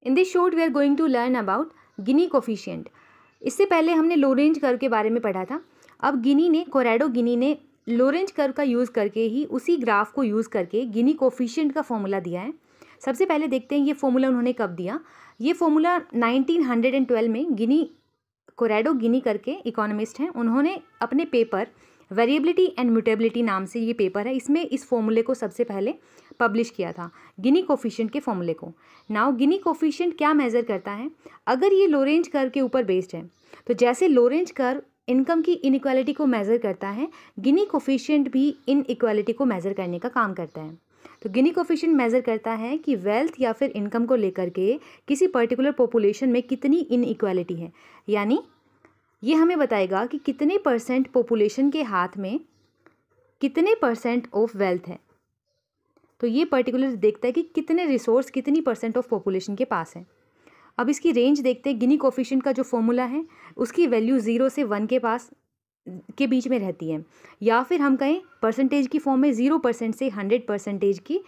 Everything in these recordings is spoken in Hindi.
In this short we are going to learn about Gini coefficient. इससे पहले हमने लोरेंज कर्व के बारे में पढ़ा था। अब कोरैडो गिनी ने लोरेंज कर्व का यूज़ करके ही उसी ग्राफ को यूज़ करके गिनी कोफिशिएंट का फॉर्मूला दिया है। सबसे पहले देखते हैं ये फॉर्मूला उन्होंने कब दिया। ये फॉर्मूला 1912 में कोरैडो गिनी करके इकोनॉमिस्ट हैं, उन्होंने अपने पेपर वेरिएबिलिटी एंड म्यूटेबिलिटी नाम से ये पेपर है, इसमें इस फॉर्मूले को सबसे पहले पब्लिश किया था, गिनी कोफिशिएंट के फॉर्मूले को। नाउ गिनी कोफिशिएंट क्या मेज़र करता है? अगर ये लोरेंज कर्व के ऊपर बेस्ड है, तो जैसे लोरेंज कर्व इनकम की इनइक्वालिटी को मेज़र करता है, गिनी कोफिशिएंट भी इनइक्वालिटी को मेज़र करने का काम करता है। तो गिनी कोफिशिएंट मेज़र करता है कि वेल्थ या फिर इनकम को लेकर के किसी पर्टिकुलर पॉपुलेशन में कितनी इनइक्वालिटी है, यानी ये हमें बताएगा कि कितने % पॉपुलेशन के हाथ में कितने % ऑफ वेल्थ है। तो ये पर्टिकुलर देखता है कि कितने रिसोर्स कितनी % ऑफ पॉपुलेशन के पास है। अब इसकी रेंज देखते हैं। गिनी कोफिशिएंट का जो फॉर्मूला है उसकी वैल्यू 0 से 1 के बीच में रहती है, या फिर हम कहें परसेंटेज की फॉर्म में 0% से 100% की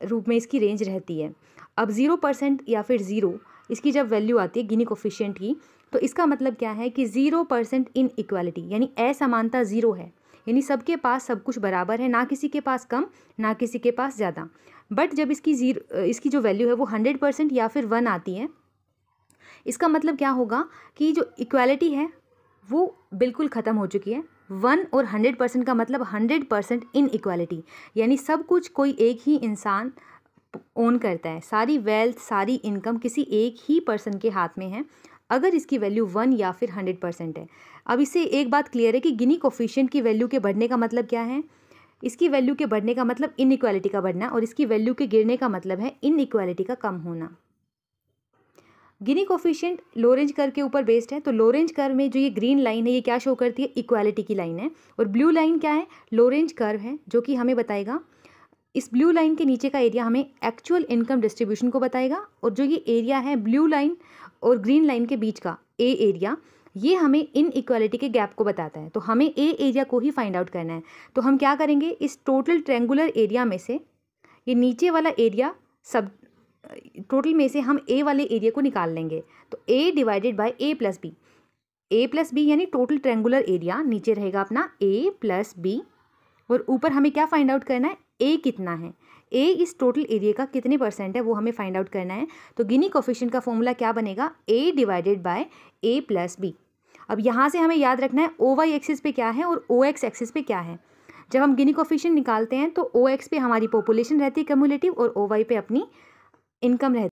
रूप में इसकी रेंज रहती है। अब 0% या फिर 0 इसकी जब वैल्यू आती है गिनी कोफिशिएंट की, तो इसका मतलब क्या है कि 0% इनइक्वालिटी, यानी असमानता 0 है, यानी सबके पास सब कुछ बराबर है, ना किसी के पास कम ना किसी के पास ज़्यादा। बट जब इसकी जो वैल्यू है वो 100% या फिर 1 आती है, इसका मतलब क्या होगा कि जो इक्वालिटी है वो बिल्कुल ख़त्म हो चुकी है। 1 और 100% का मतलब 100% इनइक्वालिटी, यानी सब कुछ कोई एक ही इंसान ओन करता है, सारी वेल्थ सारी इनकम किसी एक ही पर्सन के हाथ में है, अगर इसकी वैल्यू 1 या फिर 100% है। अब इससे एक बात क्लियर है कि गिनी कोफिशिएंट की वैल्यू के बढ़ने का मतलब क्या है? इसकी वैल्यू के बढ़ने का मतलब इनइक्वालिटी का बढ़ना, और इसकी वैल्यू के गिरने का मतलब है इनइक्वालिटी का कम होना। गिनी कोफिशिएंट लोरेंज कर्व के ऊपर बेस्ड है, तो लोरेंज कर्व में जो ये ग्रीन लाइन है ये क्या शो करती है? इक्वालिटी की लाइन है। और ब्लू लाइन क्या है? लोरेंज कर्व है, जो कि हमें बताएगा, इस ब्लू लाइन के नीचे का एरिया हमें एक्चुअल इनकम डिस्ट्रीब्यूशन को बताएगा, और जो ये एरिया है ब्लू लाइन और ग्रीन लाइन के बीच का ए एरिया, ये हमें इनइक्वालिटी के गैप को बताता है। तो हमें ए एरिया को ही फाइंड आउट करना है। तो हम क्या करेंगे, इस टोटल ट्रायंगुलर एरिया में से ये नीचे वाला एरिया सब टोटल में से हम ए वाले एरिया को निकाल लेंगे। तो A divided by A plus B यानी टोटल ट्रायंगुलर एरिया नीचे रहेगा अपना ए प्लस बी, और ऊपर हमें क्या फाइंड आउट करना है? ए कितना है, ए इस टोटल एरिया का कितने % है वो हमें फाइंड आउट करना है। तो गिनी कोफिशिएंट का फॉर्मूला क्या बनेगा? A divided by A plus B. अब यहाँ से हमें याद रखना है ओ वाई एक्सिस पे क्या है और ओ एक्स एक्सिस पे क्या है। जब हम गिनी कोफिशिएंट निकालते हैं तो ओ एक्स पे हमारी पॉपुलेशन रहती है क्यूमुलेटिव, और ओ वाई पे अपनी इनकम रहती है।